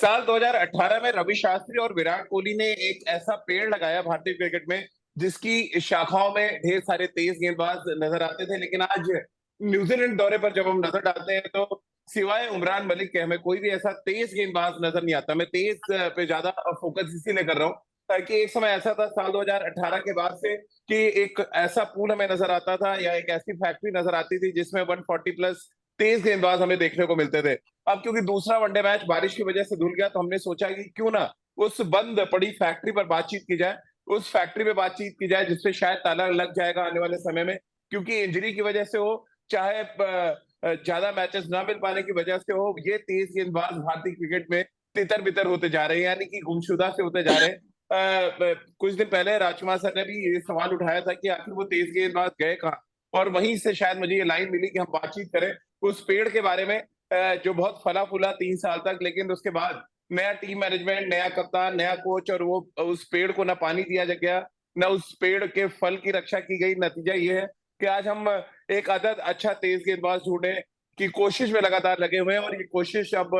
साल 2018 में रवि शास्त्री और विराट कोहली ने एक ऐसा पेड़ लगाया भारतीय क्रिकेट में जिसकी शाखाओं में ढेर सारे तेज गेंदबाज नजर आते थे। लेकिन आज न्यूजीलैंड दौरे पर जब हम नजर डालते हैं तो सिवाय उमरान मलिक के हमें कोई भी ऐसा तेज गेंदबाज नजर नहीं आता। मैं तेज पे ज्यादा फोकस इसीलिए कर रहा हूँ ताकि एक समय ऐसा था साल 2018 के बाद से कि एक ऐसा पूल हमें नजर आता था या एक ऐसी फैक्ट्री नजर आती थी जिसमें 140 प्लस तेज गेंदबाज हमें देखने को मिलते थे। अब क्योंकि दूसरा वनडे मैच बारिश की वजह से धुल गया तो हमने सोचा कि क्यों ना उस बंद पड़ी फैक्ट्री पर बातचीत की जाए, उस फैक्ट्री पे बातचीत की जाए जिससे शायद ताला लग जाएगा आने वाले समय में। क्योंकि इंजरी की वजह से हो चाहे ज्यादा मैचेस ना मिल पाने की वजह से हो, ये तेज गेंदबाज भारतीय क्रिकेट में तितर बितर होते जा रहे हैं, यानी कि गुमशुदा से होते जा रहे हैं। कुछ दिन पहले राजकुमार सर ने भी ये सवाल उठाया था कि आखिर वो तेज गेंदबाज गए कहाँ, और वहीं से शायद मुझे ये लाइन मिली कि हम बातचीत करें उस पेड़ के बारे में जो बहुत फला फूला 3 साल तक, लेकिन उसके बाद नया टीम मैनेजमेंट, नया कप्तान, नया कोच, और वो उस पेड़ को ना पानी दिया गया, ना उस पेड़ के फल की रक्षा की गई। नतीजा ये है कि आज हम एक अदद अच्छा तेज गेंदबाज ढूंढने की कोशिश में लगातार लगे हुए हैं, और ये कोशिश अब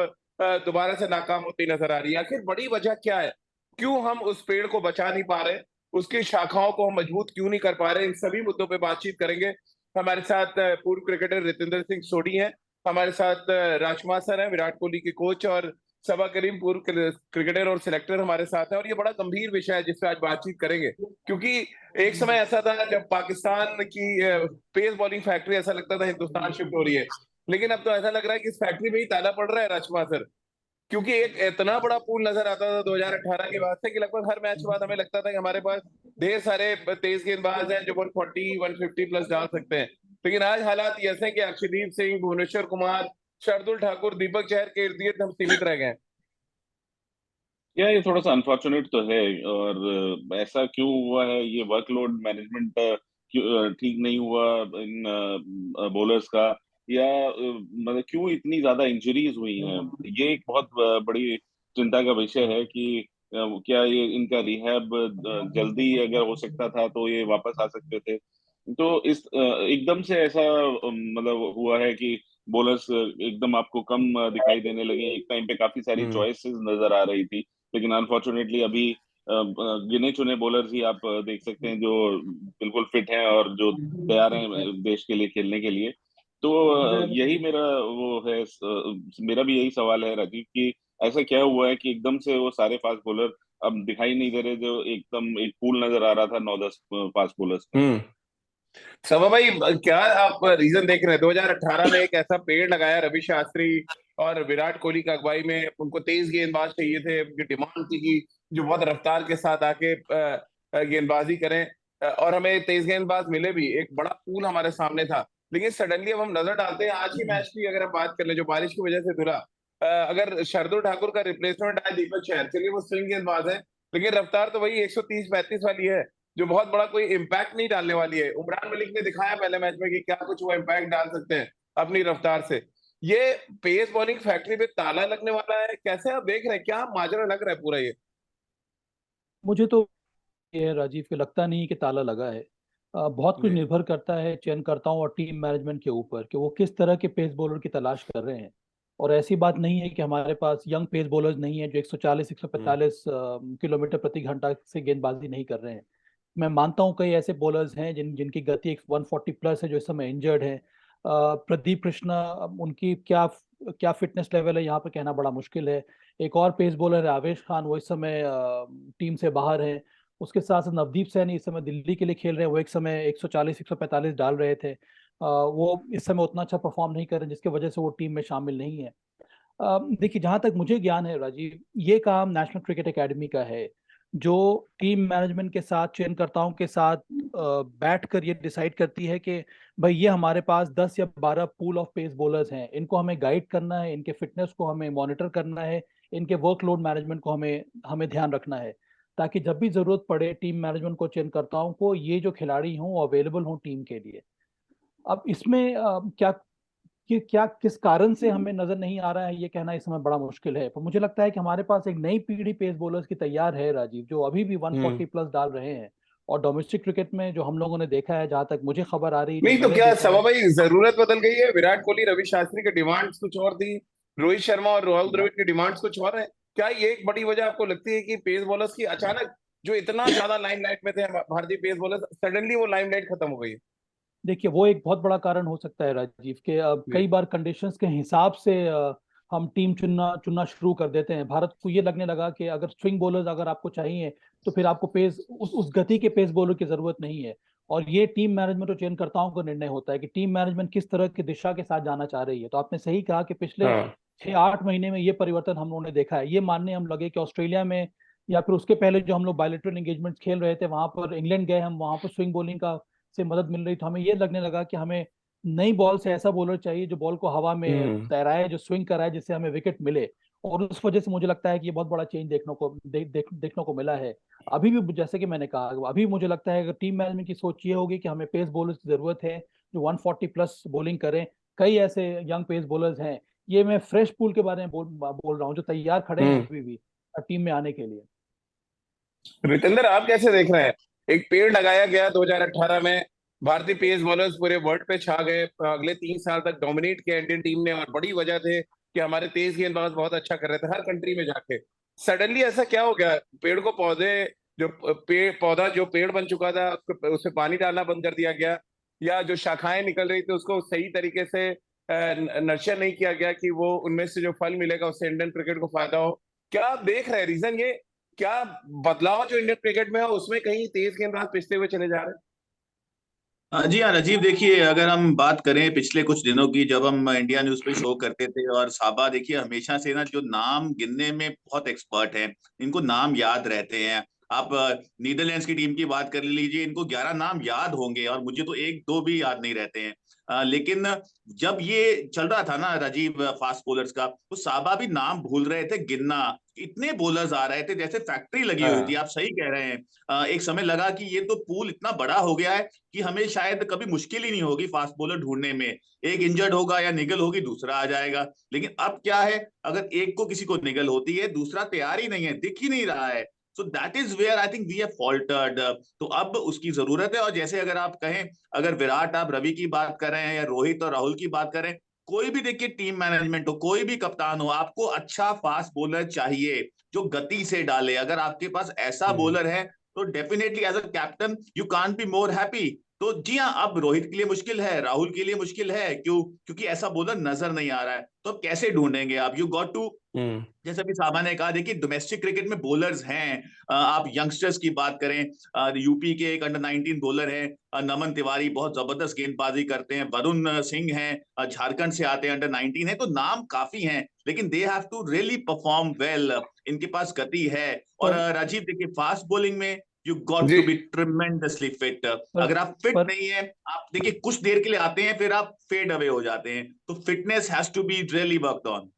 दोबारा से नाकाम होती नजर आ रही है। आखिर बड़ी वजह क्या है, क्यों हम उस पेड़ को बचा नहीं पा रहे, उसकी शाखाओं को हम मजबूत क्यों नहीं कर पा रहे, इन सभी मुद्दों पे बातचीत करेंगे। हमारे साथ पूर्व क्रिकेटर रितेंद्र सिंह सोढ़ी हैं, हमारे साथ राजकुमार सर हैं, विराट कोहली के कोच, और सबा करीम पूर्व क्रिकेटर और सिलेक्टर हमारे साथ हैं। और ये बड़ा गंभीर विषय है जिस पे आज बातचीत करेंगे, क्योंकि एक समय ऐसा था जब पाकिस्तान की पेस बॉलिंग फैक्ट्री ऐसा लगता था हिंदुस्तान शिफ्ट हो रही है, लेकिन अब तो ऐसा लग रहा है कि इस फैक्ट्री में ही ताला पड़ रहा है राजकुमार सर। क्योंकि एक इतना बड़ा पूल नजर आता था 2018 के बाद से कि लगभग हर मैच के बाद हमें लगता था कि हमारे पास ढेर सारे तेज गेंदबाज हैं जो 140 150 प्लस डाल सकते हैं। लेकिन आज हालात ये ऐसे हैं कि अर्शदीप सिंह, भुवनेश्वर कुमार, शार्दुल ठाकुर, दीपक चहर के इर्द गिर्द हम सीमित रह गए। ये थोड़ा सा अनफॉर्चुनेट तो है। और ऐसा क्यों हुआ है, ये वर्कलोड मैनेजमेंट ठीक नहीं हुआ इन बॉलर्स का, या मतलब क्यों इतनी ज्यादा इंजरीज हुई हैं, ये एक बहुत बड़ी चिंता का विषय है कि क्या ये इनका रिहैब जल्दी अगर हो सकता था तो ये वापस आ सकते थे। तो इस एकदम से ऐसा मतलब हुआ है कि बॉलर्स एकदम आपको कम दिखाई देने लगे। एक टाइम पे काफी सारी हम्म। चॉइसेस नजर आ रही थी, लेकिन अनफॉर्चुनेटली अभी गिने चुने बॉलर्स ही आप देख सकते हैं जो बिल्कुल फिट हैं और जो तैयार हैं देश के लिए खेलने के लिए। तो यही मेरा वो है, मेरा भी यही सवाल है राजीव कि ऐसा क्या हुआ है कि एकदम से वो सारे फास्ट बॉलर अब दिखाई नहीं दे रहे, जो एकदम एक पूल नजर आ रहा था 9-10 फास्ट बॉलर्स का। हम्म। सभा भाई, क्या आप रीजन देख रहे हैं? 2018 में एक ऐसा पेड़ लगाया रवि शास्त्री और विराट कोहली की अगुवाई में, उनको तेज गेंदबाज चाहिए थे, उनकी डिमांड थी कि जो बहुत रफ्तार के साथ आके गेंदबाजी करें, और हमें तेज गेंदबाज मिले भी, एक बड़ा पूल हमारे सामने था। लेकिन सडनली अब हम नजर डालते हैं आज की मैच की, अगर हम बात कर ले जो बारिश की वजह से धुला, अगर शार्दुल ठाकुर का रिप्लेसमेंट आया दीपक चहर, चलिए वो स्विंग गेंदबाज है, लेकिन रफ्तार तो वही 130-135 वाली है, जो बहुत बड़ा कोई इम्पैक्ट नहीं डालने वाली है। उमरान मलिक ने दिखाया पहले मैच में कि क्या कुछ वो इम्पैक्ट डाल सकते हैं अपनी रफ्तार से। ये पेस बॉलिंग फैक्ट्री पे ताला लगने वाला है, कैसे आप देख रहे हैं, क्या माजरा लग रहा है पूरा ये? मुझे तो ये राजीव के लगता नहीं कि ताला लगा है। बहुत कुछ जी। निर्भर करता है चयनकर्ताओं और टीम मैनेजमेंट के ऊपर कि वो किस तरह के पेस बॉलर की तलाश कर रहे हैं। और ऐसी बात नहीं है कि हमारे पास यंग पेस बॉलर्स नहीं है जो 140 हम्म। 145 किलोमीटर प्रति घंटा से गेंदबाजी नहीं कर रहे हैं। मैं मानता हूं कई ऐसे बॉलर्स हैं जिनकी गति 140 प्लस है जो इस समय इंजर्ड है। प्रदीप कृष्णा, उनकी क्या क्या फिटनेस लेवल है यहाँ पर कहना बड़ा मुश्किल है। एक और पेस बॉलर है आवेश खान, वो इस समय टीम से बाहर है। उसके साथ साथ नवदीप सैनी इस समय दिल्ली के लिए खेल रहे हैं, वो एक समय 140 145 डाल रहे थे। वो इस समय उतना अच्छा परफॉर्म नहीं कर रहे जिसकी वजह से वो टीम में शामिल नहीं है। देखिए, जहां तक मुझे ज्ञान है राजीव, ये काम नेशनल क्रिकेट एकेडमी का है, जो टीम मैनेजमेंट के साथ चयनकर्ताओं के साथ बैठ कर ये डिसाइड करती है कि भाई ये हमारे पास 10 या 12 पूल ऑफ पेस बॉलर्स हैं, इनको हमें गाइड करना है, इनके फिटनेस को हमें मॉनिटर करना है, इनके वर्कलोड मैनेजमेंट को हमें हमें ध्यान रखना है, ताकि जब भी जरूरत पड़े टीम मैनेजमेंट को, चयनकर्ताओं को, ये जो खिलाड़ी हों अवेलेबल हों टीम के लिए। अब इसमें क्या किस कारण से हमें नजर नहीं आ रहा है ये कहना इस समय बड़ा मुश्किल है, पर मुझे लगता है कि हमारे पास एक नई पीढ़ी पेस बॉलर्स की तैयार है राजीव, जो अभी भी हम्म। 140 प्लस डाल रहे हैं। और डोमेस्टिक क्रिकेट में जो हम लोगों ने देखा है, जहां तक मुझे खबर आ रही है, जो नहीं तो मैंने क्या देखा सवा है। भाई जरूरत बदल गई है? विराट कोहली, रवि शास्त्री की डिमांड्स कुछ और थी, रोहित शर्मा और राहुल द्रविड़ की डिमांड्स कुछ और है। क्या ये एक बड़ी वजह आपको लगती है कि पेस बॉलर्स की अचानक, जो इतना ज्यादा लाइमलाइट में थे भारतीय पेस बॉलर्स, सडनली वो लाइमलाइट खत्म हो गई? देखिए, वो एक बहुत बड़ा कारण हो सकता है राजीव, के जी। कई बार कंडीशंस के हिसाब से हम टीम चुनना चुनना शुरू कर देते हैं। भारत को ये लगने लगा कि अगर स्विंग बॉलर्स अगर आपको चाहिए तो फिर आपको पेस उस गति के पेस बॉलर की जरूरत नहीं है। और ये टीम मैनेजमेंट और चयनकर्ताओं का निर्णय होता है कि टीम मैनेजमेंट किस तरह की दिशा के साथ जाना चाह रही है। तो आपने सही कहा कि पिछले हाँ। 6-8 महीने में ये परिवर्तन हम लोगों ने देखा है। ये मानने हम लगे कि ऑस्ट्रेलिया में या फिर उसके पहले जो हम लोग बायलेटरल एंगेजमेंट खेल रहे थे, वहां पर इंग्लैंड गए हम, वहां पर स्विंग बॉलिंग का से मदद मिल रही, तो हमें ये लगने लगा कि हमें नई बॉल से ऐसा बॉलर चाहिए जो बॉल को हवा में हम्म। तैराए, जो स्विंग कराए, जिससे हमें विकेट मिले। और उस वजह से मुझे लगता है कि ये बहुत बड़ा चेंज देखने को मिला है। अभी भी जैसे कि मैंने कहा, अभी मुझे लगता है कि टीम मैनेजमेंट की सोच ये होगी कि हमें पेस बॉलर्स की जरूरत है जो 140 प्लस बॉलिंग करें। कई ऐसे यंग पेस बॉलर्स हैं, ये मैं फ्रेश पूल के बारे में बोल रहा हूँ, जो तैयार खड़े हैं हम्म। अभी भी टीम में आने के लिए। रितेंद्र, आप कैसे देख रहे हैं? एक पेड़ लगाया गया 2018 में, भारतीय पेस बॉलर्स पूरे वर्ल्ड पे छा गए, अगले 3 साल तक डोमिनेट किया इंडियन टीम ने, और बड़ी वजह थे कि हमारे तेज गेंदबाज बहुत अच्छा कर रहे थे हर कंट्री में जाके। सडनली ऐसा क्या हो गया? पेड़ को पौधे, जो पौधा जो पेड़ बन चुका था उसपे पानी डालना बंद कर दिया गया, या जो शाखाएं निकल रही थी उसको सही तरीके से नर्चर नहीं किया गया कि वो उनमें से जो फल मिलेगा उससे इंडियन क्रिकेट को फायदा हो? क्या आप देख रहे हैं रीजन ये? क्या बदलाव जो इंडियन क्रिकेट में है उसमें कहीं तेज गेंदबाज पिछले हुए चले जा रहे हैं? जी हाँ राजीव, देखिए अगर हम बात करें पिछले कुछ दिनों की, जब हम इंडिया न्यूज पे शो करते थे, और साबा देखिए हमेशा से ना जो नाम गिनने में बहुत एक्सपर्ट हैं, इनको नाम याद रहते हैं। आप नीदरलैंड्स की टीम की बात कर लीजिए, इनको 11 नाम याद होंगे और मुझे तो एक दो भी याद नहीं रहते हैं। लेकिन जब ये चल रहा था ना राजीव, फास्ट बॉलर्स का, तो साबा भी नाम भूल रहे थे गिनना। इतने बॉलर्स आ रहे थे जैसे फैक्ट्री लगी हुई थी। हाँ। आप सही कह रहे हैं। एक समय लगा कि ये तो पूल इतना बड़ा हो गया है कि हमें शायद कभी मुश्किल ही नहीं होगी फास्ट बॉलर ढूंढने में। एक इंजर्ड होगा या निगल होगी, दूसरा आ जाएगा। लेकिन अब क्या है, अगर एक को किसी को निगल होती है, दूसरा तैयार ही नहीं है, दिख ही नहीं रहा है। So that is where I think we have faltered. तो अब उसकी जरूरत है। और जैसे अगर आप कहें, अगर विराट, आप रवि की बात कर रहे हैं या रोहित और राहुल की बात करें, कोई भी देखिए टीम मैनेजमेंट हो, कोई भी कप्तान हो, आपको अच्छा फास्ट बॉलर चाहिए जो गति से डाले। अगर आपके पास ऐसा हम्म। बॉलर है तो definitely as a captain you can't be more happy. तो जी हाँ, अब रोहित के लिए मुश्किल है, राहुल के लिए मुश्किल है, क्योंकि ऐसा बॉलर नजर नहीं आ रहा है। तो अब कैसे ढूंढेंगे आप? यू गॉट टू, हम्म। जैसे अभी साहबा ने कहा, देखिए डोमेस्टिक क्रिकेट में बॉलर्स हैं। आप यंगस्टर्स की बात करें, यूपी के एक अंडर 19 बॉलर हैं, नमन तिवारी, बहुत जबरदस्त गेंदबाजी करते हैं। वरुण सिंह हैं, झारखंड से आते हैं, अंडर 19 है। तो नाम काफी हैं, लेकिन they have to really perform well. इनके पास गति है। और पर राजीव देखिए, फास्ट बॉलिंग में यू गॉट जी। To be tremendously fit. पर अगर आप फिट पर नहीं है, आप देखिए कुछ देर के लिए आते हैं, फिर आप फेड अवे हो जाते हैं। तो fitness has to be really worked on.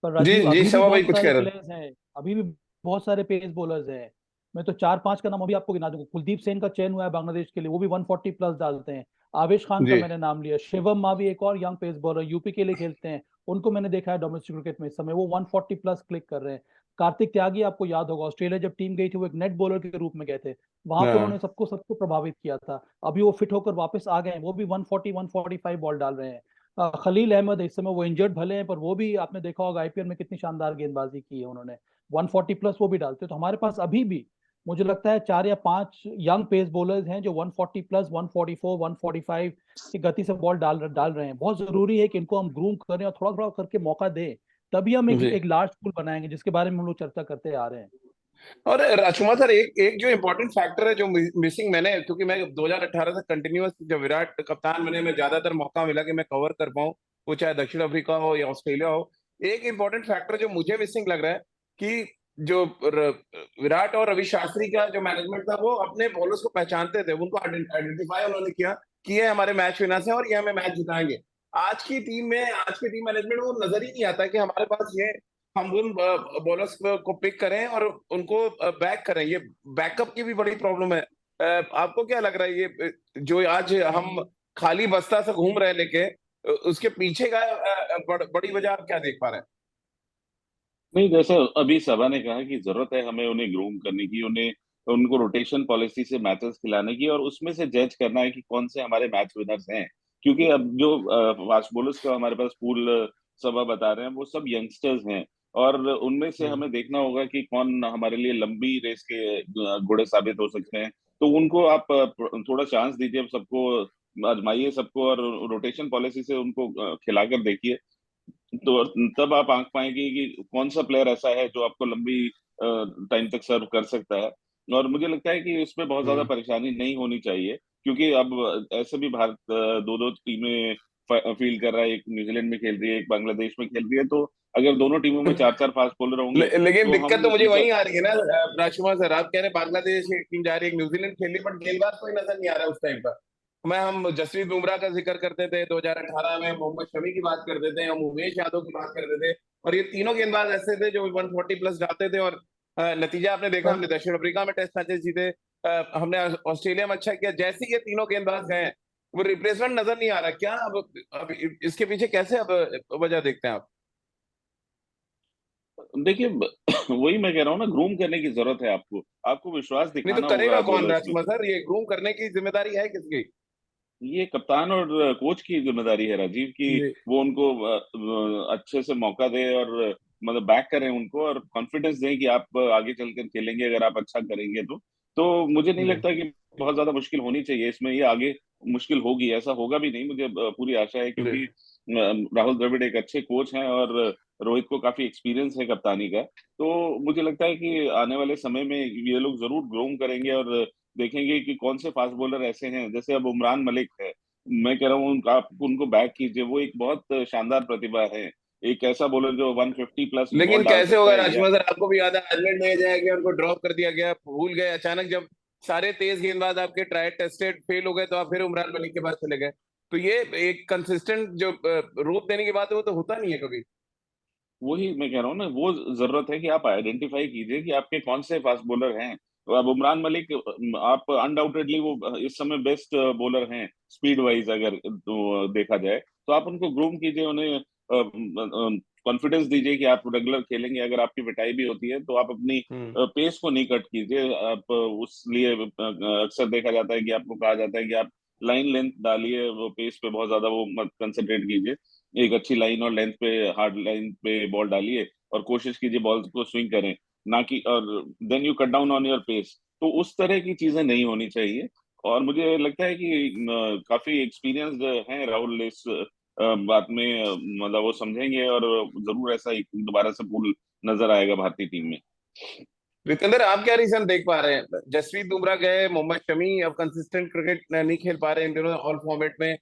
पर जी राजीव, जी, अभी भी सवा भाई बहुत कुछ सारे कह रहे थे। प्लेयर्स हैं, अभी भी बहुत सारे पेस बॉलर्स हैं। मैं तो 4-5 का नाम अभी आपको गिना दूंगा। कुलदीप सेन का चयन हुआ है बांग्लादेश के लिए, वो भी 140 प्लस डालते हैं। आवेश खान का जी। मैंने नाम लिया। शिवम मावी एक और यंग पेस बॉलर, यूपी के लिए खेलते हैं। उनको मैंने देखा है डोमेस्टिक क्रिकेट में, इस समय वो 140 प्लस क्लिक कर रहे हैं। कार्तिक त्यागी, आपको याद होगा, ऑस्ट्रेलिया जब टीम गई थी वो एक नेट बॉलर के रूप में गए थे, वहां पे उन्होंने हाँ। सबको सबको प्रभावित किया था। अभी वो फिट होकर वापस आ गए हैं, वो भी 140 145 बॉल डाल रहे हैं। खलील अहमद, इस समय वो इंजर्ड भले हैं, पर वो भी आपने देखा होगा आईपीएल में कितनी शानदार गेंदबाजी की है उन्होंने। 140 प्लस वो भी डालते हैं। तो हमारे पास अभी भी मुझे लगता है 4 या 5 यंग पेस बॉलर्स हैं जो 140 प्लस, 144, 145 की गति से बॉल डाल रहे हैं। बहुत जरूरी है कि इनको हम ग्रूम करें और थोड़ा थोड़ा करके मौका दें, तभी हम जी। एक लार्ज पूल बनाएंगे, जिसके बारे में हम लोग चर्चा करते आ रहे हैं। और राजकुमार सर, एक एक जो इम्पोर्टेंट फैक्टर है जो मिसिंग, मैंने, क्योंकि मैं 2018 से कंटिन्यूअस, जब विराट कप्तान बने, मैं ज्यादातर मौका मिला कि मैं कवर कर पाऊं, वो चाहे दक्षिण अफ्रीका हो या ऑस्ट्रेलिया हो। एक इम्पोर्टेंट फैक्टर जो मुझे मिसिंग लग रहा है कि जो विराट और रवि शास्त्री का जो मैनेजमेंट था, वो अपने बॉलर्स को पहचानते थे, उनको आइडेंटिफाई उन्होंने किया कि ये हमारे मैच विनर्स हैं और ये हमें मैच जिताएंगे। आज की टीम में, आज की टीम मैनेजमेंट, वो नजर ही नहीं आता कि हमारे पास ये, हम उन बॉलर्स को पिक करें और उनको बैक करें। ये बैकअप की भी बड़ी प्रॉब्लम है। आपको क्या लग रहा है, ये जो आज हम खाली बस्ता से घूम रहे हैं लेके, उसके पीछे का बड़ी वजह आप क्या देख पा रहे हैं? नहीं, जैसा अभी सभा ने कहा कि जरूरत है हमें उन्हें ग्रूम करने की, उन्हें उनको रोटेशन पॉलिसी से मैचेस खिलाने की, और उसमें से जज करना है कि कौन से हमारे मैच विनर्स हैं। क्योंकि अब जो फास्ट बॉलर्स का हमारे पास पूल सभा बता रहे हैं, वो सब यंगस्टर्स हैं। और उनमें से हम्म। हमें देखना होगा कि कौन हमारे लिए लंबी रेस के घोड़े साबित हो सकते हैं। तो उनको आप थोड़ा चांस दीजिए, सबको आजमाइए सबको, और रोटेशन पॉलिसी से उनको खिलाकर देखिए। तो तब आप आंक पाएंगे कि कौन सा प्लेयर ऐसा है जो आपको लंबी टाइम तक सर्व कर सकता है। और मुझे लगता है कि इसमें बहुत ज्यादा हम्म। परेशानी नहीं होनी चाहिए, क्योंकि अब ऐसे भी भारत दो दो टीमें फील्ड कर रहा है, एक न्यूजीलैंड में खेल रही है, एक बांग्लादेश में खेल रही है। तो अगर दोनों टीमों में चार चार फास्ट बॉलर होंगे लेकिन तो दिक्कत हम तो मुझे इनका। वही आ रही है ना राजकुमार सर, आप कह रहे हैं बांग्लादेश एक टीम जा रही है, एक न्यूजीलैंड खेल रही है, बट गेंदबाज कोई नजर नहीं आ रहा उस टाइम पर। हम जसप्रीत बुमराह का जिक्र करते थे 2018 में, मोहम्मद शमी की बात करते थे, हम उमेश यादव की बात करते थे, और ये तीनों गेंदबाज ऐसे थे जो 140 प्लस जाते थे। और नतीजा आपने देखा, हमने दक्षिण अफ्रीका में टेस्ट मैचेस जीते, हमने ऑस्ट्रेलिया में अच्छा किया। जैसे ही ये तीनों गेंदबाज गए, वो रिप्लेसमेंट नजर नहीं आ रहा क्या? अब इसके पीछे कैसे अब वजह देखते हैं आप? देखिए वही मैं कह रहा हूँ ना, ग्रूम करने की जरूरत है आपको, आपको विश्वास नहीं तो दिखाना करेगा होगा कौन बॉलर्स पे। राजकुमार सर? ये ग्रूम करने की जिम्मेदारी है किसकी? ये कप्तान और कोच की जिम्मेदारी है राजीव, की जी। वो उनको अच्छे से मौका दे, और मतलब बैक करें उनको, और कॉन्फिडेंस दें कि आप आगे चलकर खेलेंगे अगर आप अच्छा करेंगे तो मुझे नहीं जी। लगता कि बहुत ज्यादा मुश्किल होनी चाहिए इसमें। ये आगे मुश्किल होगी ऐसा होगा भी नहीं, मुझे पूरी आशा है, जी। क्योंकि राहुल द्रविड़ एक अच्छे कोच हैं, और रोहित को काफी एक्सपीरियंस है कप्तानी का। तो मुझे लगता है कि आने वाले समय में ये लोग जरूर ग्रोम करेंगे, और देखेंगे कि कौन से फास्ट बॉलर ऐसे हैं, जैसे अब उमरान मलिक है। मैं कह रहा हूँ आप उनको बैक कीजिए, वो एक बहुत शानदार प्रतिभा है, एक ऐसा बॉलर जो 150 प्लस बॉल लेकिन डाल कैसे सकता होगा है या। राजकुमार सर? आपको भी याद है आयरलैंड में जाया गया, उनको ड्रॉप कर दिया गया, भूल गए अचानक, जब सारे तेज गेंदबाज आपके ट्राई टेस्टेड फेल हो गए, तो आप फिर उमरान मलिक के पास चले गए। तो ये एक कंसिस्टेंट जो रूप देने की बात है, वो तो होता नहीं है कभी। वही मैं कह रहा हूँ ना, वो जरूरत है कि आप आइडेंटिफाई कीजिए कि आपके कौन से फास्ट बॉलर हैं। तो अब उमरान मलिक, आप अनडाउटेडली वो इस समय बेस्ट बॉलर हैं स्पीड वाइज, अगर तो देखा जाए तो आप उनको ग्रूम कीजिए, उन्हें कॉन्फिडेंस दीजिए कि आप रेगुलर खेलेंगे। अगर आपकी पिटाई भी होती है तो आप अपनी हम्म। पेस को नहीं कट कीजिए। आप उस लिए अक्सर देखा जाता है कि आपको कहा जाता है कि आप लाइन लेंथ डालिए, वो पेस पे बहुत ज्यादा वो मत कंसंट्रेट कीजिए। एक अच्छी लाइन और लेंथ पे, हार्ड लाइन पे बॉल डालिए, और कोशिश कीजिए बॉल को स्विंग करें, ना कि और then you cut down on your pace. तो उस तरह की चीजें नहीं होनी चाहिए। और मुझे लगता है कि काफी एक्सपीरियंस्ड हैं राहुल इस बात में, मतलब वो समझेंगे, और जरूर ऐसा एक दोबारा से पूल नजर आएगा भारतीय टीम में। वितेंद्र, आप क्या रीजन देख पा रहे हैं? जसप्रीत बुमराह गए, मोहम्मद शमी अब कंसिस्टेंट क्रिकेट नहीं खेल पा रहे इन दिनों ऑल फॉर्मेट में,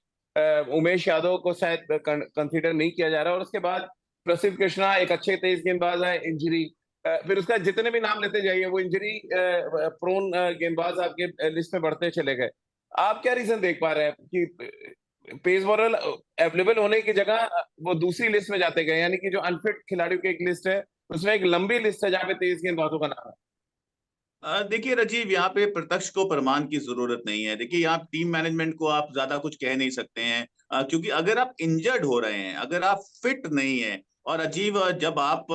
उमेश यादव को शायद कंसीडर नहीं किया जा रहा, और उसके बाद प्रसिद्ध कृष्णा एक अच्छे तेज गेंदबाज है, इंजरी, फिर उसका जितने भी नाम लेते जाइए वो इंजरी प्रोन गेंदबाज आपके लिस्ट में बढ़ते चले गए। आप क्या रीजन देख पा रहे हैं कि पेस बॉलर अवेलेबल होने की जगह वो दूसरी लिस्ट में जाते गए, यानी कि जो अनफिट खिलाड़ियों की एक लिस्ट है, उसमें एक लंबी लिस्ट है जहाँ पे तेज गेंदबाजों का नाम है? देखिए राजीव, यहाँ पे प्रत्यक्ष को प्रमाण की जरूरत नहीं है। देखिए यहाँ टीम मैनेजमेंट को आप ज्यादा कुछ कह नहीं सकते हैं, क्योंकि अगर आप इंजर्ड हो रहे हैं, अगर आप फिट नहीं है, और अजीब, जब आप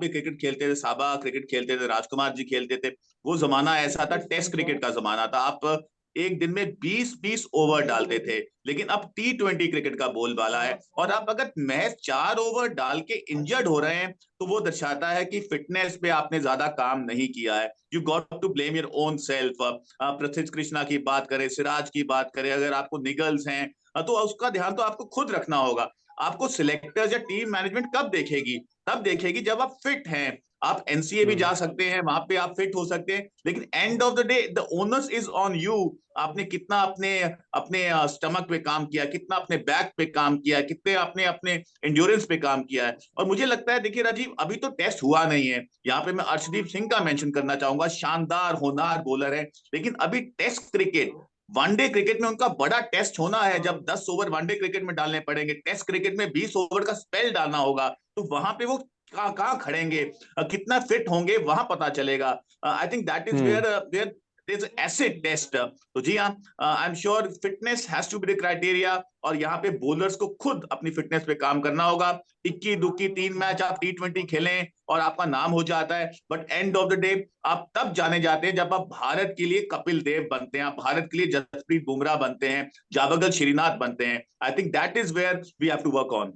भी क्रिकेट खेलते थे, साबा क्रिकेट खेलते थे, राजकुमार जी खेलते थे, वो जमाना ऐसा था, टेस्ट क्रिकेट का जमाना था। आप एक दिन में 20-20 ओवर डालते थे, लेकिन अब T20 क्रिकेट का बोलबाला है, और आप अगर महज 4 ओवर डाल के इंजर्ड हो रहे हैं, तो वो दर्शाता है कि फिटनेस पे आपने ज्यादा काम नहीं किया है। You got to blame your own self. Prasidh Krishna की बात करें, सिराज की बात करें, अगर आपको निगल्स हैं, तो उसका ध्यान तो आपको खुद रखना होगा। आपको सिलेक्टर्स या टीम मैनेजमेंट कब देखेगी? तब देखेगी जब आप फिट हैं। आप एनसीए भी जा सकते हैं, वहां पे आप फिट हो सकते हैं, लेकिन and of the day the onus is on you. आपने कितना अपने अपने स्टमक पे काम किया, कितना अपने बैक पे काम किया, कितने आपने अपने एंड्योरेंस पे काम किया है। और मुझे लगता है, देखिए राजीव, अभी तो टेस्ट हुआ नहीं है, यहाँ पे मैं अर्शदीप सिंह का मेंशन करना चाहूंगा, शानदार होनहार बॉलर है, लेकिन अभी टेस्ट क्रिकेट, वनडे क्रिकेट में उनका बड़ा टेस्ट होना है, जब 10 ओवर वनडे क्रिकेट में डालने पड़ेंगे, टेस्ट क्रिकेट में 20 ओवर का स्पेल डालना होगा, तो वहां पे वो कहाँ खड़ेंगे, कितना फिट होंगे, वहां पता चलेगा। I think that is hmm. Where where there's an acid test। तो जी हाँ, I am sure fitness has to be the criteria, और यहाँ पे बॉलर्स को खुद अपनी फिटनेस पे काम करना होगा। इक्की दुक्की 3 मैच आप T20 खेलें और आपका नाम हो जाता है, but end of the day आप तब जाने जाते हैं जब आप भारत के लिए कपिल देव बनते हैं, आप भारत के लिए जसप्रीत बुमराह बनते हैं, जावगल श्रीनाथ बनते हैं। I think that is where we have to work on.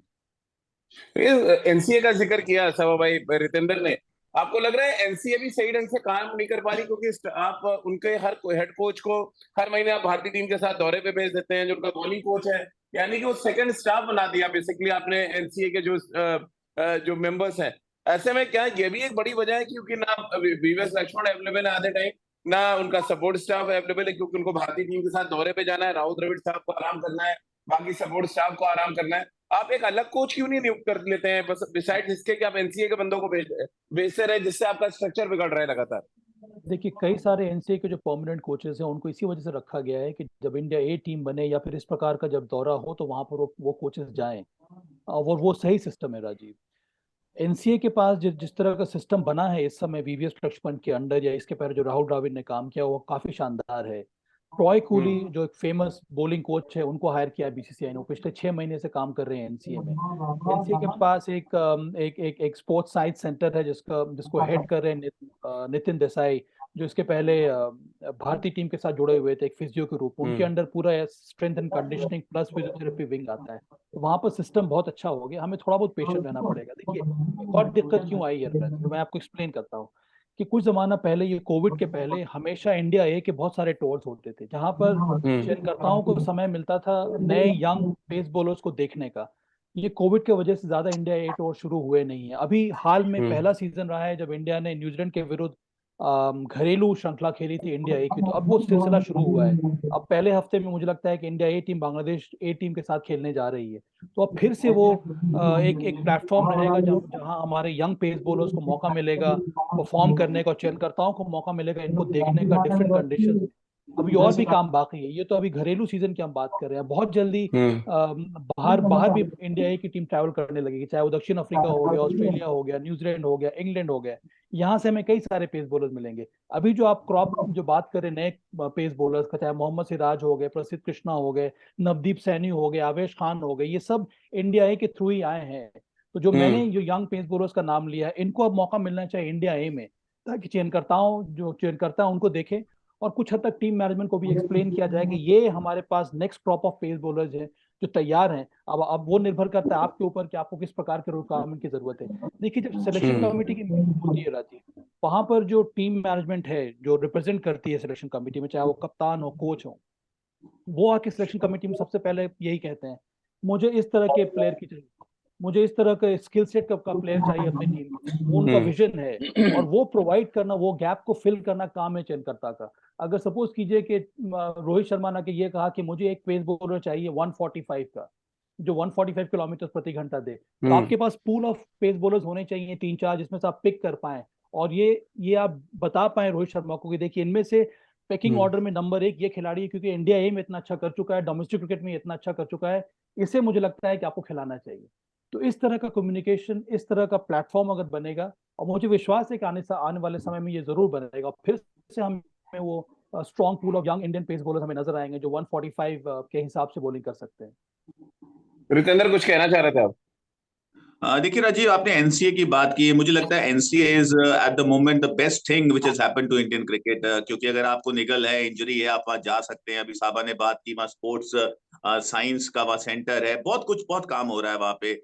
NCA का जिक्र किया सवा भाई रितेंद्र ने, आपको लग रहा है एनसीए भी सही ढंग से काम नहीं कर पा रही? क्योंकि आप उनके हर हेड कोच को हर महीने आप भारतीय टीम के साथ दौरे पे भेज देते हैं, जो उनका बॉलिंग कोच है, यानी कि वो सेकंड स्टाफ बना दिया बेसिकली आपने एनसीए के जो मेंबर्स हैं। ऐसे में क्या ये भी एक बड़ी वजह है, क्योंकि ना वीवीएस लक्ष्मण अवेलेबल है आधे टाइम, ना उनका सपोर्ट स्टाफ अवेलेबल है, क्योंकि उनको भारतीय टीम के साथ दौरे पे जाना है, राहुल द्रविड़ साहब को आराम करना है, बाकी सपोर्ट स्टाफ को आराम करना है। आप एक अलग कोच क्यों नहीं नियुक्त कर लेते हैं, बस बिसाइड इसके कि आप एनसीए के बंदों को भेजते रहे, जिससे आपका स्ट्रक्चर बिगड़ रहा है लगातार? देखिए, कई सारे एनसीए के जो परमानेंट कोचेस हैं उनको इसी वजह से रखा गया है कि जब इंडिया ए टीम बने या फिर इस प्रकार का जब दौरा हो तो वहां पर वो कोचेस जाएं। और वो सही सिस्टम है राजीव। एनसीए के पास जिस तरह का सिस्टम बना है इस समय वीवीएस लक्ष्मण के अंडर या इसके पहले जो राहुल द्रविड़ ने काम किया वो काफी शानदार है। ट्रॉय कूली जो एक फेमस बॉलिंग कोच है उनको हायर किया बीसीसीआई ने, वो पिछले 6 महीने से काम कर रहे हैं एनसीए में। एनसीए के पास एक स्पोर्ट्स साइंस सेंटर है जिसको हेड कर रहे हैं नितिन देसाई, जो इसके पहले भारतीय टीम के साथ जुड़े हुए थे एक फिजियो के रूप में। उनके अंडर पूरा strength and conditioning plus physiotherapy wing आता है। तो वहां पर सिस्टम बहुत अच्छा हो गया, हमें थोड़ा बहुत पेशेंट रहना पड़ेगा। देखिए, एक और दिक्कत क्यों आई है तो मैं आपको एक्सप्लेन करता हूँ कि कुछ जमाना पहले, ये कोविड के पहले, हमेशा इंडिया ए के बहुत सारे टूर्स होते थे जहां पर चयनकर्ताओं को समय मिलता था नए यंग पेस बॉलर्स को देखने का। ये कोविड के वजह से ज्यादा इंडिया ए टूर शुरू हुए नहीं है। अभी हाल में पहला सीजन रहा है जब इंडिया ने न्यूजीलैंड के विरुद्ध घरेलू श्रृंखला खेली थी इंडिया ए की, तो अब वो सिलसिला शुरू हुआ है। अब पहले हफ्ते में मुझे लगता है कि इंडिया ए टीम बांग्लादेश ए टीम के साथ खेलने जा रही है। तो अब फिर से वो एक प्लेटफॉर्म रहेगा जहां हमारे यंग पेस बॉलर्स को मौका मिलेगा परफॉर्म करने का, और चयनकर्ताओं को मौका मिलेगा इनको देखने का डिफरेंट कंडीशंस में। अभी और भी काम बाकी है, ये तो अभी घरेलू सीजन की हम बात कर रहे हैं। बहुत जल्दी बाहर बाहर भी इंडिया ए की टीम ट्रैवल करने लगेगी, चाहे वो दक्षिण अफ्रीका हो गया, ऑस्ट्रेलिया हो गया, न्यूजीलैंड हो गया, इंग्लैंड हो गया। यहाँ से हमें कई सारे पेस बॉलर्स मिलेंगे। अभी जो आप क्रॉप जो बात कर रहे हैं नए पेस बॉलर्स का, चाहे मोहम्मद सिराज हो गए, प्रसिद्ध कृष्णा हो गए, नवदीप सैनी हो गए, आवेश खान हो गए, ये सब इंडिया ए के थ्रू ही आए हैं। तो जो मैंने जो यंग पेस बॉलर्स का नाम लिया है, इनको अब मौका मिलना चाहिए इंडिया ए में, ताकि चयनकर्ता उनको देखे, और कुछ हद तक टीम मैनेजमेंट को भी एक्सप्लेन किया जाए कि ये हमारे पास next crop of pace bowlers हैं जो तैयार हैं। अब वो निर्भर करता है आपके ऊपर कि आपको किस प्रकार के रिक्वायरमेंट की जरूरत है। देखिए, जब सिलेक्शन कमेटी की मीटिंग होती है राजीव, वहां पर जो टीम मैनेजमेंट है जो रिप्रेजेंट करती है सिलेक्शन कमेटी में, चाहे वो कप्तान हो, कोच हो, वो आके सिलेक्शन कमेटी में सबसे पहले यही कहते हैं, मुझे इस तरह के प्लेयर की चाहिए, मुझे इस तरह का स्किल सेट का प्लेयर चाहिए अपनी टीम में। वो उनका विजन है, और वो प्रोवाइड करना, वो गैप को फिल करना काम है चयनकर्ता का। अगर सपोज कीजिए कि रोहित शर्मा ने ये कहा कि मुझे एक पेस बॉलर चाहिए 145 का, जो 145 किलोमीटर प्रति घंटा दे, तो आपके पास पूल ऑफ पेस बॉलर्स होने चाहिए 3-4, जिसमें से आप पिक कर पाए, और ये आप बता पाए रोहित शर्मा को कि देखिए, इनमें से पैकिंग ऑर्डर में नंबर 1 ये खिलाड़ी है, क्योंकि इंडिया ए में इतना अच्छा कर चुका है, डोमेस्टिक क्रिकेट में इतना अच्छा कर चुका है, इसे मुझे लगता है कि आपको खिलाना चाहिए। तो इस तरह का कम्युनिकेशन, इस तरह का प्लेटफॉर्म अगर बनेगा, और मुझे विश्वास है कि आने वाले समय में ये जरूर बनेगा, फिर से हमें वो strong pool of young Indian pace bowler हमें नजर आएंगे जो 145 के हिसाब से बॉलिंग कर सकते हैं। रितेंद्र, कुछ कहना चाह रहे थे आप? देखिए राजीव, आपने एनसीए की बात की है। मुझे लगता है NCA is at the moment the best thing which has happened to Indian cricket, क्योंकि अगर आपको निगल है, इंजरी है, आप वहां जा सकते हैं। अभी साबा ने बात की, वहाँ स्पोर्ट्स साइंस का वहाँ सेंटर है, बहुत काम हो रहा है वहाँ पे।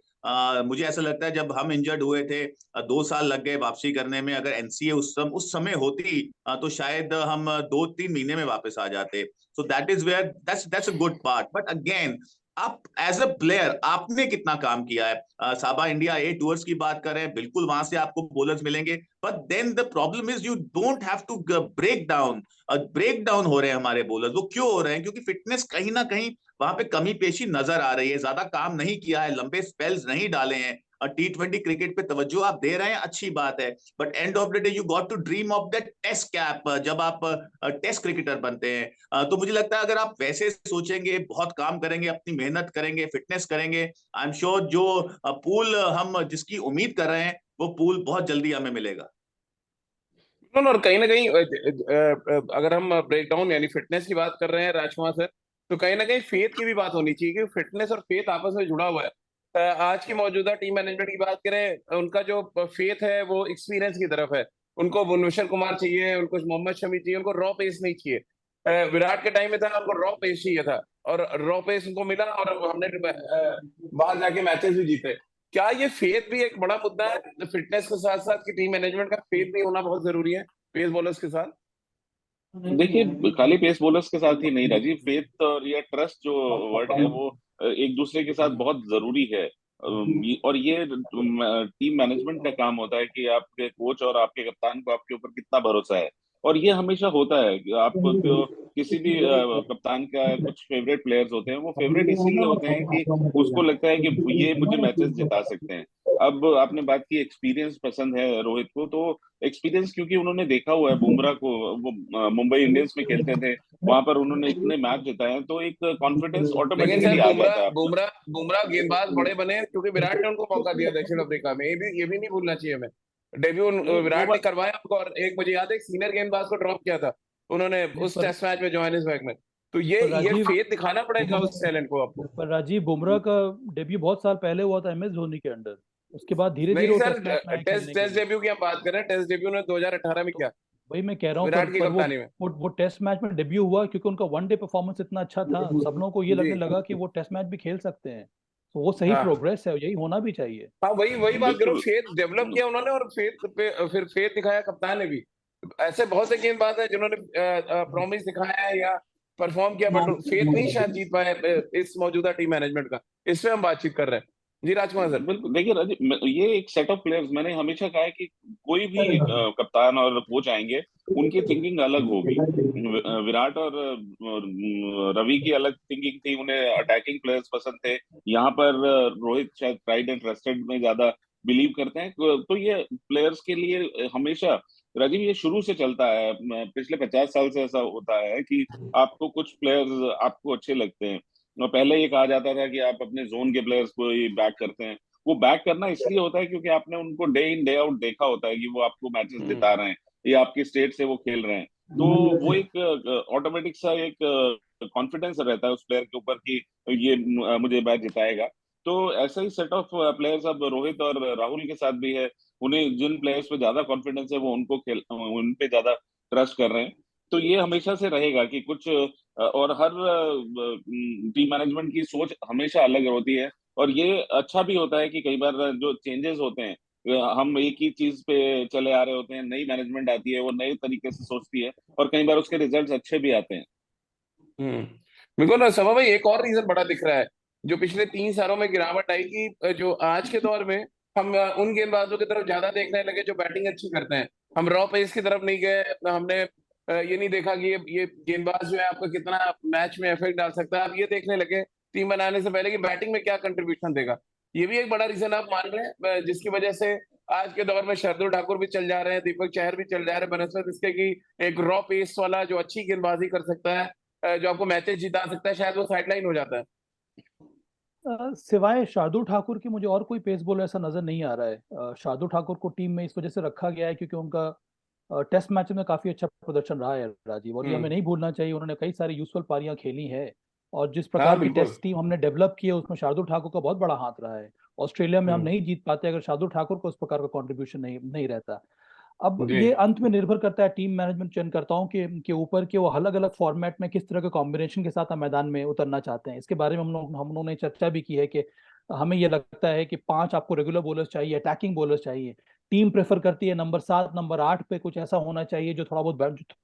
मुझे ऐसा लगता है जब हम इंजर्ड हुए थे 2 साल लग गए वापसी करने में। अगर एनसीए उस समय होती तो शायद हम 2-3 महीने में वापस आ जाते। So that is where that's a good part. But again, आप एज अ प्लेयर आपने कितना काम किया है। साबा इंडिया ए टूर्स की बात कर रहे हैं, बिल्कुल वहां से आपको बॉलर्स मिलेंगे, but then the problem is you don't have to break down हो रहे हैं हमारे बॉलर्स। वो क्यों हो रहे हैं? क्योंकि फिटनेस कहीं ना कहीं वहां पे कमी पेशी नजर आ रही है। ज्यादा काम नहीं किया है, लंबे स्पेल्स नहीं डाले हैं, T20 क्रिकेट पे तवज्जो आप दे रहे हैं, अच्छी बात है, but end of the day you got to dream of that test cap जब आप टेस्ट क्रिकेटर बनते हैं। तो मुझे लगता है अगर आप वैसे सोचेंगे, बहुत काम करेंगे, अपनी मेहनत करेंगे, फिटनेस करेंगे, आई एम श्योर जो पूल हम जिसकी उम्मीद कर रहे हैं वो पूल बहुत जल्दी हमें मिलेगा। और कहीं ना कहीं अगर हम ब्रेक डाउन यानी फिटनेस की बात कर रहे हैं राजकुमार सर, तो कहीं ना कहीं फेथ की भी बात होनी चाहिए, क्योंकि फिटनेस और फेथ आपस में जुड़ा हुआ है। आज की मौजूदा टीम मैनेजमेंट की बात करें, उनका जो फेथ है वो एक्सपीरियंस की तरफ है। उनको भुवनेश्वर कुमार चाहिए, उनको मोहम्मद शमी चाहिए, उनको रॉ पेस नहीं चाहिए। विराट के टाइम में था, उनको रॉ पेस चाहिए था, और रॉ पेस उनको मिला, और हमने बाहर जाके मैचेस भी जीते। क्या ये फेथ भी एक बड़ा मुद्दा है? फिटनेस के साथ साथ की टीम मैनेजमेंट का फेथ भी होना बहुत जरूरी है पेस बॉलर्स के साथ। देखिए, खाली पेस बॉलर्स के साथ ही नहीं राजीव, फेथ और या ट्रस्ट जो वर्ड है वो एक दूसरे के साथ बहुत जरूरी है। और ये टीम मैनेजमेंट का काम होता है कि आपके कोच और आपके कप्तान को आपके ऊपर कितना भरोसा है। और ये हमेशा होता है कि आपको किसी भी कप्तान का कुछ फेवरेट प्लेयर्स होते हैं, वो फेवरेट इसीलिए होते हैं कि उसको लगता है कि ये मुझे मैचेस जिता सकते हैं। अब आपने बात की एक्सपीरियंस पसंद है रोहित को, तो एक्सपीरियंस क्योंकि उन्होंने देखा हुआ है बुमराह को, वो मुंबई इंडियंस में खेलते थे, वहां पर उन्होंने इतने मैच जिताए हैं, तो एक कॉन्फिडेंस लेकिन ऑटोमेटिकली सर आ बुमराह जाता है आपका। बुमराह बुमराह गेंदबाज बड़े बने क्योंकि विराट ने उनको मौका दिया दक्षिण अफ्रीका में, ये भी नहीं भूलना चाहिए हमें। डेब्यू नहीं वो विराट ने बात, करवाया उनको, और एक मुझे याद है एक सीनियर गेंदबाज को ड्रॉप किया था उन्होंने उस पर टेस्ट मैच में जोहानिसबर्ग में। तो ये पर ये राजीव फेथ दिखाना पड़ेगा उस टैलेंट को आपको। पर राजीव बुमराह का डेब्यू बहुत साल पहले हुआ था MS धोनी के अंडर। उसके बाद धीरे धीरे नहीं वो सर, टेस्ट मैच में आए टेस्ट खेलने के टेस्ट लिए। डेब्यू की हम बात कर रहे हैं, टेस्ट डेब्यू ने 2018 में तो किया वही मैं कह रहा हूँ, विराट की पर कप्तानी में। वो टेस्ट मैच में डेब्यू हुआ क्योंकि उनका वनडे परफॉर्मेंस इतना अच्छा था, सब लोगों को ये जी लगने लगा कि वो टेस्ट मैच भी खेल सकते हैं। तो वो सही हाँ प्रोग्रेस है, यही होना भी चाहिए। हाँ, वही वही बात करो, बिल्कुल। फेथ डेवलप किया उन्होंने और फेथ पे फिर फेथ दिखाया कप्तान ने भी। ऐसे बहुत से गेंदबाज हैं जिन्होंने प्रॉमिस दिखाया है या परफॉर्म किया, बट फेथ नहीं शायद जीत पाए इस मौजूदा टीम मैनेजमेंट का। इस पे हम बातचीत कर रहे हैं। जी राजकुमार सर। बिल्कुल, देखिए राजीव, ये एक सेट ऑफ प्लेयर्स, मैंने हमेशा कहा है कि कोई भी कप्तान और कोच आएंगे, उनकी थिंकिंग अलग होगी। विराट और रवि की अलग थिंकिंग थी, उन्हें अटैकिंग प्लेयर्स पसंद थे। यहाँ पर रोहित शायद ट्राइड एंड ट्रस्टेड में ज्यादा बिलीव करते हैं। तो ये प्लेयर्स के लिए हमेशा राजीव, ये शुरू से चलता है, पिछले 50 साल से ऐसा होता है कि आपको कुछ प्लेयर्स आपको अच्छे लगते हैं, और पहले ये कहा जाता था कि आप अपने जोन के प्लेयर्स को ही बैक करते हैं। वो बैक करना इसलिए होता है क्योंकि आपने उनको डे इन डे आउट देखा होता है कि वो आपको मैचेस जिता रहे हैं, या आपकी स्टेट से वो खेल रहे हैं। तो वो एक ऑटोमेटिक सा एक कॉन्फिडेंस रहता है उस प्लेयर के ऊपर कि ये मुझे मैच जिताएगा। तो ऐसा ही सेट ऑफ प्लेयर्स अब रोहित और राहुल के साथ भी है। उन्हें जिन प्लेयर्स पे ज्यादा कॉन्फिडेंस है वो उन पे ज्यादा ट्रस्ट कर रहे हैं। तो ये हमेशा से रहेगा कि कुछ और हर टीम मैनेजमेंट की सोच हमेशा अलग होती है। और ये अच्छा भी होता है कि कई बार जो चेंजेस होते हैं, हम एक ही चीज पे चले आ रहे होते हैं, नई मैनेजमेंट आती है, वो नए तरीके से सोचती है, और कई बार उसके रिजल्ट्स अच्छे भी आते हैं। हम्म। बिल्कुल ना सभा भाई, एक और रीजन बड़ा दिख रहा है जो पिछले 3 सालों में गिरावट आई कि जो आज के दौर में हम उन गेंदबाजों की तरफ ज्यादा देखने लगे जो बैटिंग अच्छी करते हैं। हम रॉ पेस की तरफ नहीं गए। हमने ये नहीं देखा कि ये गेंदबाज जो है आपका कितना मैच में इफेक्ट डाल सकता है। आप ये देखने लगे टीम बनाने से पहले कि बैटिंग में क्या कंट्रीब्यूशन देगा। ये भी एक बड़ा रीजन आप मान रहे हैं जिसकी वजह से आज के दौर में शार्दुल ठाकुर भी चल जा रहे हैं, दीपक चहर भी चल जा रहे हैं, बनस्पत इसके कि एक रॉ पेस वाला जो अच्छी गेंदबाजी कर सकता है, जो आपको मैचेस जिता सकता है, शायद वो साइडलाइन हो जाता है। सिवाय शार्दुल ठाकुर की मुझे और कोई पेस बॉलर ऐसा नजर नहीं आ रहा है। शार्दुल ठाकुर को टीम में इस वजह से रखा गया है क्योंकि उनका टेस्ट मैच में काफी अच्छा प्रदर्शन रहा है राजीव, और ये हमें हम्म। नहीं भूलना चाहिए। उन्होंने कई सारी यूजुअल पारियां खेली है, और जिस हाँ प्रकार की बिल्कुल। टेस्ट टीम हमने डेवलप की है उसमें शार्दुल ठाकुर का बहुत बड़ा हाथ रहा है। ऑस्ट्रेलिया में हम हम्म। नहीं जीत पाते अगर शार्दुल ठाकुर को उस प्रकार का कंट्रीब्यूशन नहीं रहता। अब जी। ये अंत में निर्भर करता है टीम मैनेजमेंट चयनकर्ताओं के ऊपर कि वो अलग अलग फॉर्मेट में किस तरह के कॉम्बिनेशन के साथ हम मैदान में उतरना चाहते हैं। इसके बारे में हम लोगों ने चर्चा भी की है कि हमें ये लगता है कि 5 आपको रेगुलर बॉलर्स चाहिए, अटैकिंग बॉलर्स चाहिए। टीम प्रेफर करती है नंबर 7 नंबर 8 पे कुछ ऐसा होना चाहिए जो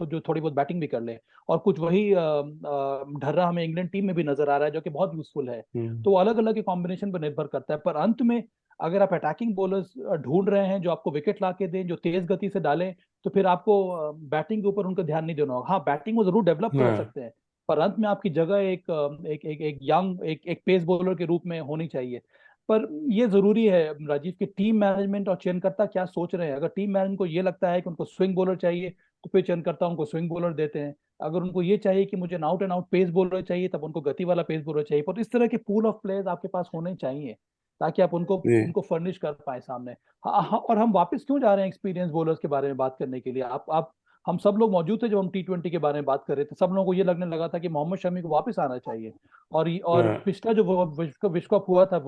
जो थोड़ी बहुत बैटिंग भी कर ले। और कुछ वही ढर्रा हमें इंग्लैंड टीम में भी नजर आ रहा है जो कि बहुत यूजफुल है। हम्म। तो अलग अलग के कॉम्बिनेशन पर निर्भर करता है, पर अंत में अगर आप अटैकिंग बॉलर्स ढूंढ रहे हैं जो आपको विकेट ला के दें, जो तेज गति से डालें, तो फिर आपको बैटिंग के ऊपर उनका ध्यान नहीं देना होगा। हाँ, बैटिंग वो जरूर डेवलप कर हाँ। सकते हैं, पर अंत में आपकी जगह एक यंग एक पेस बॉलर के रूप में होनी चाहिए। पर ये जरूरी है राजीव कि टीम मैनेजमेंट और चयनकर्ता क्या सोच रहे हैं। अगर टीम मैनेजमेंट को ये लगता है कि उनको स्विंग बॉलर चाहिए, तो फिर चयनकर्ता उनको स्विंग बॉलर देते हैं। अगर उनको ये चाहिए कि मुझे out and out pace bowler चाहिए, तब उनको गति वाला पेस बॉलर चाहिए। पर इस तरह के पूल ऑफ प्लेयर्स आपके पास होने चाहिए ताकि आप उनको जी। उनको फर्निश कर पाए सामने। हाँ हाँ, और हम वापस क्यों जा रहे हैं एक्सपीरियंस बॉलर्स के बारे में बात करने के लिए? आप हम सब लोग मौजूद थे जब हम T20 के बारे में बात कर रहे थे। सब लोगों को ये लगने लगा था कि मोहम्मद शमी को वापस आना चाहिए। और हाँ। पिछला जो विश्व कप हुआ था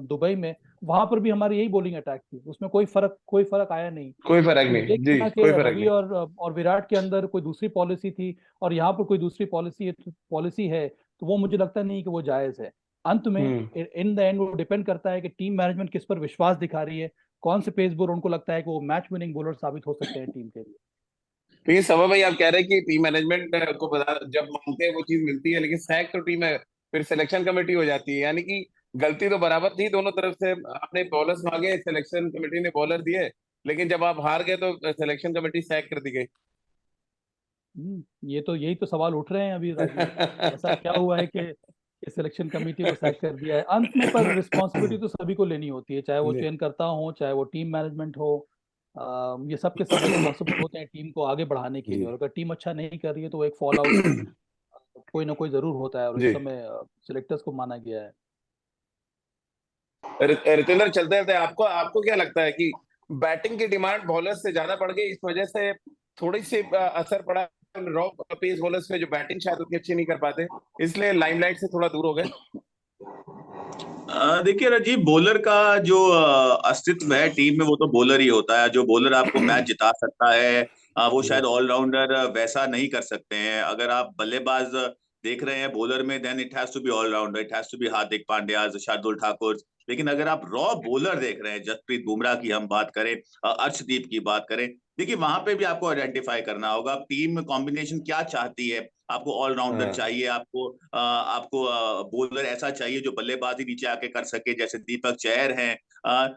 दुबई में, वहां पर भी हमारी यही बॉलिंग अटैक थी, उसमें कोई फर्क आया नहीं। कोई फर्क तो नहीं ये जी, कहना कि कोई फर्क रवि नहीं। और विराट के अंदर कोई दूसरी पॉलिसी थी और यहाँ पर कोई दूसरी पॉलिसी पॉलिसी है, तो वो मुझे लगता नहीं कि वो जायज है। अंत में इन द एंड वो डिपेंड करता है कि टीम मैनेजमेंट किस पर विश्वास दिखा रही है, कौन से पेस बॉलर उनको लगता है कि वो मैच विनिंग बॉलर साबित हो सकते हैं टीम के लिए। तो ये सभा भाई आप कह रहे हैं कि टीम मैनेजमेंट को पता जब मांगते हैं वो चीज मिलती है, लेकिन सैक तो टीम है फिर सिलेक्शन कमेटी हो जाती है, यानी कि गलती तो बराबर थी दोनों तरफ से। आपने बॉलर्स मांगे, सिलेक्शन कमेटी ने बॉलर दिए, लेकिन जब आप हार गए तो सिलेक्शन कमेटी सैक कर दी गई। ये तो यही तो सवाल उठ रहे हैं अभी राजीव, ऐसा क्या हुआ है कि सिलेक्शन कमेटी को सैक कर दिया है अंत में। पर रिस्पॉन्सिबिलिटी तो सभी को लेनी होती है, चाहे वो जी। चयन करता हो चाहे वो टीम मैनेजमेंट हो। ये सबके सब रिस्पॉन्सिबल होते हैं टीम को आगे बढ़ाने के लिए, जी और अगर टीम अच्छा नहीं कर रही है तो एक फॉल आउट कोई ना कोई जरूर होता है, और इस जी। समय सिलेक्टर्स को माना गया है। रितेंद्र, चलते चलते आपको आपको क्या लगता है कि बैटिंग की डिमांड बॉलर्स से ज्यादा बढ़ गई, इस वजह से थोड़ी सी असर पड़ा रॉ पेस बॉलर्स पे, जो बैटिंग शायद उतनी अच्छी नहीं कर पाते, इसलिए लाइमलाइट से थोड़ा दूर हो गए? देखिए राजीव, बॉलर का जो अस्तित्व है टीम में वो तो बॉलर ही होता है। जो बॉलर आपको मैच जिता सकता है वो शायद ऑलराउंडर वैसा नहीं कर सकते हैं। अगर आप बल्लेबाज देख रहे हैं बॉलर में, then it has to be allrounder, it has to be Hardik Pandya, Shardul Thakur. लेकिन अगर आप रॉ बॉलर देख रहे हैं, जसप्रीत बुमराह की हम बात करें, अर्शदीप की बात करें, देखिए वहां पे भी आपको आइडेंटिफाई करना होगा टीम कॉम्बिनेशन क्या चाहती है। आपको ऑलराउंडर हाँ। चाहिए, आपको बॉलर ऐसा चाहिए जो बल्लेबाजी नीचे आके कर सके, जैसे दीपक चहर हैं।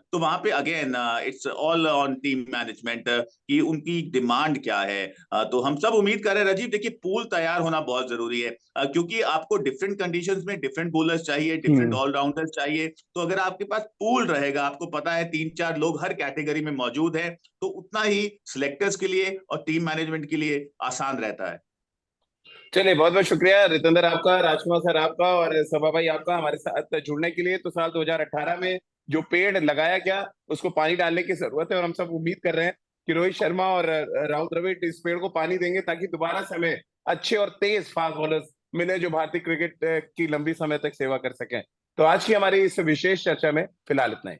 तो वहां पे again it's all on team management कि उनकी डिमांड क्या है। तो हम सब उम्मीद कर रहे हैं राजीव, देखिए पूल तैयार होना बहुत जरूरी है, क्योंकि आपको डिफरेंट कंडीशंस में डिफरेंट बॉलर्स चाहिए, डिफरेंट ऑलराउंडर्स चाहिए। तो अगर आपके पास पूल रहेगा, आपको पता है 3-4 लोग हर कैटेगरी में मौजूद है, तो उतना ही सिलेक्टर्स के लिए और टीम मैनेजमेंट के लिए आसान रहता है। चलिए, बहुत बहुत शुक्रिया रितेंद्र आपका, राजकुमार सर आपका, और सभा भाई आपका हमारे साथ जुड़ने के लिए। तो साल 2018 में जो पेड़ लगाया गया उसको पानी डालने की जरूरत है, और हम सब उम्मीद कर रहे हैं कि रोहित शर्मा और राहुल द्रविड़ इस पेड़ को पानी देंगे, ताकि दोबारा से हमें अच्छे और तेज फास्ट बॉलर्स मिले जो भारतीय क्रिकेट की लंबी समय तक सेवा कर सकें। तो आज की हमारी इस विशेष चर्चा में फिलहाल इतना ही।